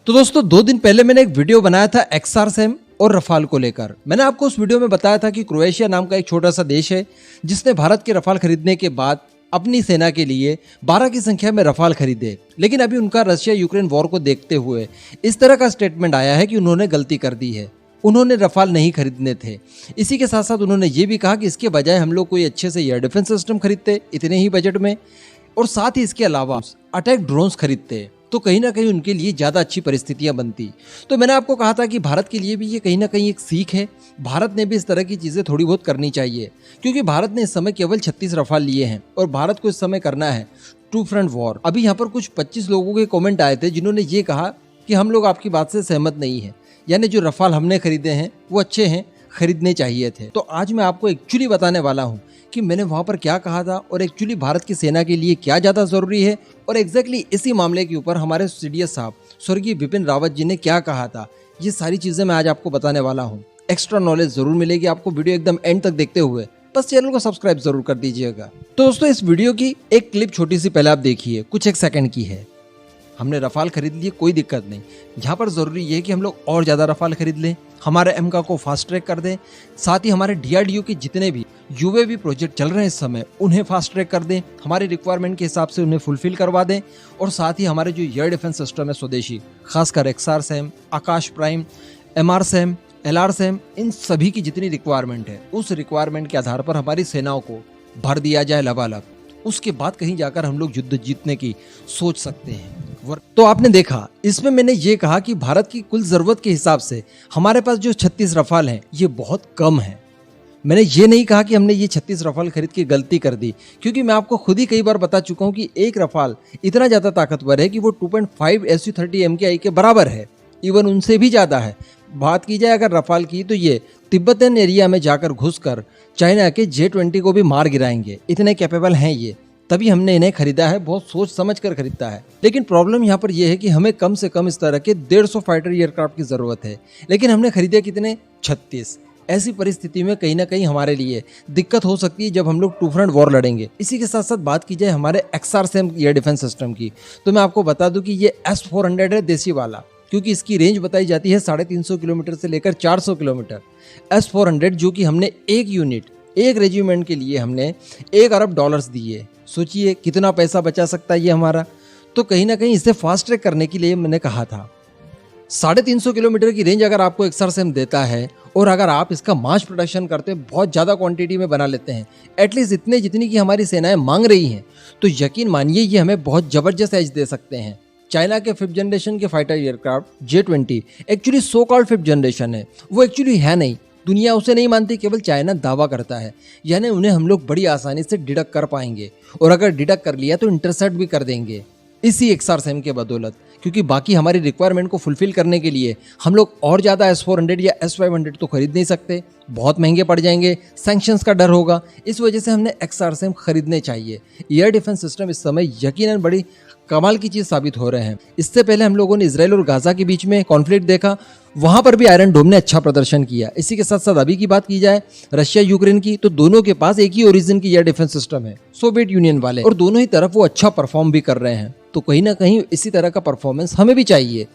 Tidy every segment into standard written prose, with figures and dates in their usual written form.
तो दोस्तों 2 दिन पहले मैंने एक वीडियो बनाया था XR-SAM और रफाल को लेकर। मैंने आपको उस वीडियो में बताया था कि क्रोएशिया नाम का एक छोटा सा देश है जिसने भारत के रफाल खरीदने के बाद अपनी सेना के लिए 12 की संख्या में रफाल खरीदे, लेकिन अभी उनका रशिया यूक्रेन वॉर को देखते हुए इस तरह का स्टेटमेंट आया है कि उन्होंने गलती कर दी है, उन्होंने रफाल नहीं खरीदने थे। इसी के साथ साथ उन्होंने ये भी कहा कि इसके बजाय हम लोग कोई अच्छे से एयर डिफेंस सिस्टम खरीदते इतने ही बजट में, और साथ ही इसके अलावा अटैक ड्रोन्स खरीदते तो कहीं ना कहीं उनके लिए ज़्यादा अच्छी परिस्थितियां बनती। तो मैंने आपको कहा था कि भारत के लिए भी ये कहीं ना कहीं एक सीख है, भारत ने भी इस तरह की चीज़ें थोड़ी बहुत करनी चाहिए, क्योंकि भारत ने इस समय केवल 36 रफाल लिए हैं और भारत को इस समय करना है टू फ्रंट वॉर। अभी यहाँ पर कुछ 25 लोगों के कमेंट आए थे जिन्होंने ये कहा कि हम लोग आपकी बात से सहमत नहीं है, यानी जो रफाल हमने खरीदे हैं वो अच्छे हैं, खरीदने चाहिए थे। तो आज मैं आपको एक्चुअली बताने वाला हूँ कि मैंने वहाँ पर क्या कहा था और एक्चुअली भारत की सेना के लिए क्या ज़्यादा ज़रूरी है, और एग्जैक्टली इसी मामले के ऊपर हमारे सीडीएस साहब स्वर्गीय बिपिन रावत जी ने क्या कहा था। ये सारी चीज़ें मैं आज आपको बताने वाला हूँ। एक्स्ट्रा नॉलेज ज़रूर मिलेगी आपको वीडियो एकदम एंड तक देखते हुए, बस चैनल को सब्सक्राइब जरूर कर दीजिएगा। तो दोस्तों इस वीडियो की एक क्लिप छोटी सी पहले आप देखिए, कुछ 1 सेकंड की है। हमने रफाल खरीद लिए, कोई दिक्कत नहीं, यहाँ पर ज़रूरी ये है कि हम लोग और ज़्यादा रफाल खरीद लें, हमारे एमका को फास्ट ट्रैक कर दें, साथ ही हमारे डीआरडीओ के जितने भी यूएवी प्रोजेक्ट चल रहे हैं इस समय उन्हें फास्ट ट्रैक कर दें, हमारी रिक्वायरमेंट के हिसाब से उन्हें फुलफिल करवा दें, और साथ ही हमारे जो एयर डिफेंस सिस्टम है स्वदेशी, खासकर XR-SAM, आकाश प्राइम, MR-SAM, LR-SAM, इन सभी की जितनी रिक्वायरमेंट है उस रिक्वायरमेंट के आधार पर हमारी सेनाओं को भर दिया जाए लबालब। उसके बाद कहीं जाकर हम लोग युद्ध जीतने की सोच सकते हैं। तो आपने देखा इसमें मैंने ये कहा कि भारत की कुल जरूरत के हिसाब से हमारे पास जो 36 रफाल हैं ये बहुत कम है। मैंने ये नहीं कहा कि हमने ये 36 रफाल खरीद के गलती कर दी, क्योंकि मैं आपको खुद ही कई बार बता चुका हूँ कि एक रफाल इतना ज़्यादा ताकतवर है कि वो 2.5 SU-30 MKI के बराबर है, इवन उनसे भी ज़्यादा है। बात की जाए अगर रफाल की तो ये तिब्बतन एरिया में जाकर घुसकर चाइना के J-20 को भी मार गिराएंगे, इतने कैपेबल हैं ये, तभी हमने इन्हें खरीदा है, बहुत सोच समझ कर खरीदा है। लेकिन प्रॉब्लम यहाँ पर यह है कि हमें कम से कम इस तरह के 150 फाइटर एयरक्राफ्ट की जरूरत है, लेकिन हमने खरीदे कितने? 36। ऐसी परिस्थिति में कहीं ना कहीं हमारे लिए दिक्कत हो सकती है जब हम लोग टू फ्रंट वॉर लड़ेंगे। इसी के साथ साथ बात की जाए हमारे XR-SAM एयर डिफेंस सिस्टम की, तो मैं आपको बता दूं कि ये S-400 है देसी वाला, क्योंकि इसकी रेंज बताई जाती है 350 किलोमीटर से लेकर 400 किलोमीटर। S-400 जो कि हमने एक यूनिट, एक रेजिमेंट के लिए हमने $1 अरब दिए। सोचिए कितना पैसा बचा सकता है ये हमारा। तो कहीं ना कहीं इसे फास्ट ट्रैक करने के लिए मैंने कहा था 350 किलोमीटर की रेंज अगर आपको XR-SAM देता है, और अगर आप इसका मास प्रोडक्शन करते हैं, बहुत ज़्यादा क्वांटिटी में बना लेते हैं, एटलीस्ट इतने जितनी की हमारी सेनाएं मांग रही हैं, तो यकीन मानिए ये हमें बहुत ज़बरदस्त एज दे सकते हैं। चाइना के 5th जनरेशन के fighter aircraft J-20 actually so called 5th generation है, वो एक्चुअली है नहीं, दुनिया उसे नहीं मानती, केवल चाइना दावा करता है, यानी उन्हें हम लोग बड़ी आसानी से डिडक्ट कर पाएंगे, और अगर डिडक्ट कर लिया तो इंटरसेप्ट भी कर देंगे इसी XR-SAM के बदौलत, क्योंकि बाकी हमारी रिक्वायरमेंट को फुलफिल करने के लिए हम लोग और ज़्यादा S-400 या S-500 तो खरीद नहीं सकते, बहुत महंगे पड़ जाएंगे, सैंक्शंस का डर होगा। इस वजह से हमने XR-SAM खरीदने चाहिए। एयर डिफेंस सिस्टम इस समय यकीनन बड़ी कमाल की चीज़ साबित हो रहे हैं। इससे पहले हम लोगों ने इजराइल और गाजा के बीच में कॉन्फ्लिक्ट देखा, वहां पर भी आयरन डोम ने अच्छा प्रदर्शन किया। इसी के साथ साथ अभी की बात की जाए रशिया यूक्रेन की, तो दोनों के पास एक ही ओरिजिन की एयर डिफेंस सिस्टम है, सोवियत यूनियन वाले, और दोनों ही तरफ वो अच्छा परफॉर्म भी कर रहे हैं। तो कहीं ना कहीं इसी तरह का परफॉर्मेंस हमें भी चाहिए।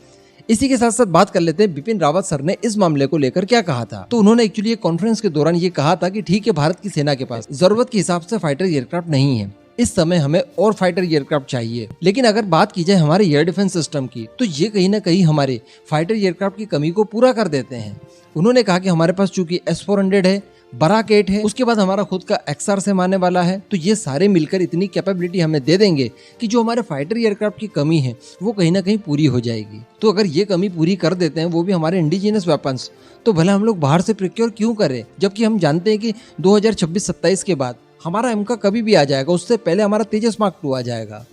इसी के साथ साथ बात कर लेते हैं बिपिन रावत सर ने इस मामले को लेकर क्या कहा था। तो उन्होंने एक्चुअली एक कॉन्फ्रेंस के दौरान ये कहा था कि ठीक है, भारत की सेना के पास जरूरत के हिसाब से फाइटर एयरक्राफ्ट नहीं है, इस समय हमें और फाइटर एयरक्राफ्ट चाहिए। लेकिन अगर बात की जाए हमारे एयर डिफेंस सिस्टम की, तो ये कहीं ना कहीं हमारे फाइटर एयरक्राफ्ट की कमी को पूरा कर देते हैं। उन्होंने कहा कि हमारे पास चूंकि S-400 है, बराक 8 है, उसके बाद हमारा खुद का XR-SAM आने वाला है, तो ये सारे मिलकर इतनी कैपेबिलिटी हमें दे देंगे कि जो हमारे फाइटर एयरक्राफ्ट की कमी है वो कहीं ना कहीं पूरी हो जाएगी। तो अगर ये कमी पूरी कर देते हैं, वो भी हमारे इंडिजिनस वेपन्स, तो भले हम लोग बाहर से प्रोक्योर क्यों करें, जबकि हम जानते हैं कि 2026-27 के बाद हमारा एमका कभी भी आ जाएगा, उससे पहले हमारा तेजस मार्क 2 आ जाएगा।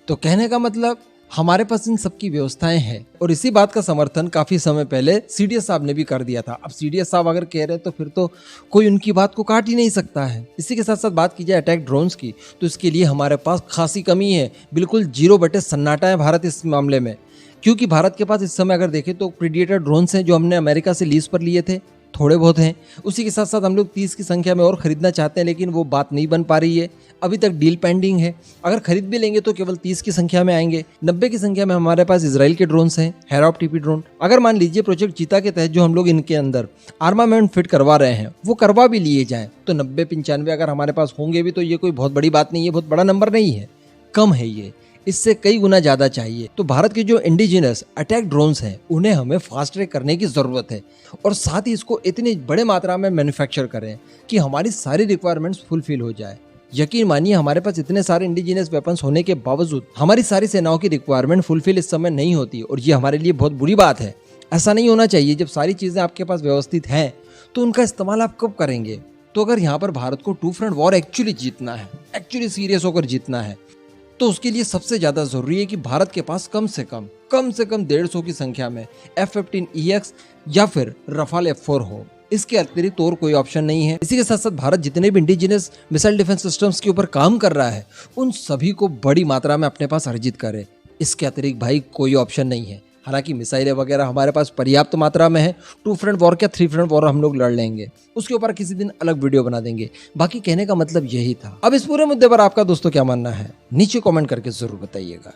तो कहने का मतलब हमारे पास इन सब की व्यवस्थाएं हैं, और इसी बात का समर्थन काफी समय पहले सीडीएस साहब ने भी कर दिया था। अब सीडीएस साहब अगर कह रहे हैं तो फिर तो कोई उनकी बात को काट ही नहीं सकता है। इसी के साथ साथ बात की जाए अटैक ड्रोन्स की, तो इसके लिए हमारे पास खासी कमी है, बिल्कुल 0 बटे सन्नाटा है भारत इस मामले में, क्योंकि भारत के पास इस समय अगर देखें तो प्रीडेटर ड्रोन्स हैं जो हमने अमेरिका से लीज पर लिए थे, थोड़े बहुत हैं। उसी के साथ साथ हम लोग 30 की संख्या में और खरीदना चाहते हैं, लेकिन वो बात नहीं बन पा रही है, अभी तक डील पेंडिंग है। अगर खरीद भी लेंगे तो केवल 30 की संख्या में आएंगे। 90 की संख्या में हमारे पास इजराइल के ड्रोन्स हैं, हेरॉप टीपी ड्रोन। अगर मान लीजिए प्रोजेक्ट चीता के तहत जो हम लोग इनके अंदर आर्मामेंट फिट करवा रहे हैं वो करवा भी लिए जाएं तो 90-95 अगर हमारे पास होंगे भी तो ये कोई बहुत बड़ी बात नहीं है, बहुत बड़ा नंबर नहीं है, कम है ये, इससे कई गुना ज्यादा चाहिए। तो भारत के जो इंडिजिनस अटैक ड्रोन्स हैं उन्हें हमें फास्ट ट्रैक करने की जरूरत है और साथ ही इसको इतनी बड़े मात्रा में मैन्युफैक्चर करें कि हमारी सारी रिक्वायरमेंट्स फुलफिल हो जाए। यकीन मानिए हमारे पास इतने सारे इंडिजिनस वेपन्स होने के बावजूद हमारी सारी सेनाओं की रिक्वायरमेंट फुलफिल इस समय नहीं होती और ये हमारे लिए बहुत बुरी बात है। ऐसा नहीं होना चाहिए। जब सारी चीजें आपके पास व्यवस्थित हैं तो उनका इस्तेमाल आप कब करेंगे? तो अगर यहाँ पर भारत को टू फ्रंट वॉर एक्चुअली जीतना है, एक्चुअली सीरियस होकर जीतना है, तो उसके लिए सबसे ज्यादा जरूरी है कि भारत के पास कम से कम 150 की संख्या में F-15EX या फिर रफाल F-4 हो। इसके अतिरिक्त और कोई ऑप्शन नहीं है। इसी के साथ साथ भारत जितने भी इंडिजिनस मिसाइल डिफेंस सिस्टम्स के ऊपर काम कर रहा है उन सभी को बड़ी मात्रा में अपने पास अर्जित करे। इसके अतिरिक्त भाई कोई ऑप्शन नहीं है। हालांकि मिसाइलें वगैरह हमारे पास पर्याप्त मात्रा में है, 2 फ्रंट वॉर क्या 3 फ्रंट वॉर हम लोग लड़ लेंगे, उसके ऊपर किसी दिन अलग वीडियो बना देंगे। बाकी कहने का मतलब यही था। अब इस पूरे मुद्दे पर आपका दोस्तों क्या मानना है नीचे कमेंट करके जरूर बताइएगा।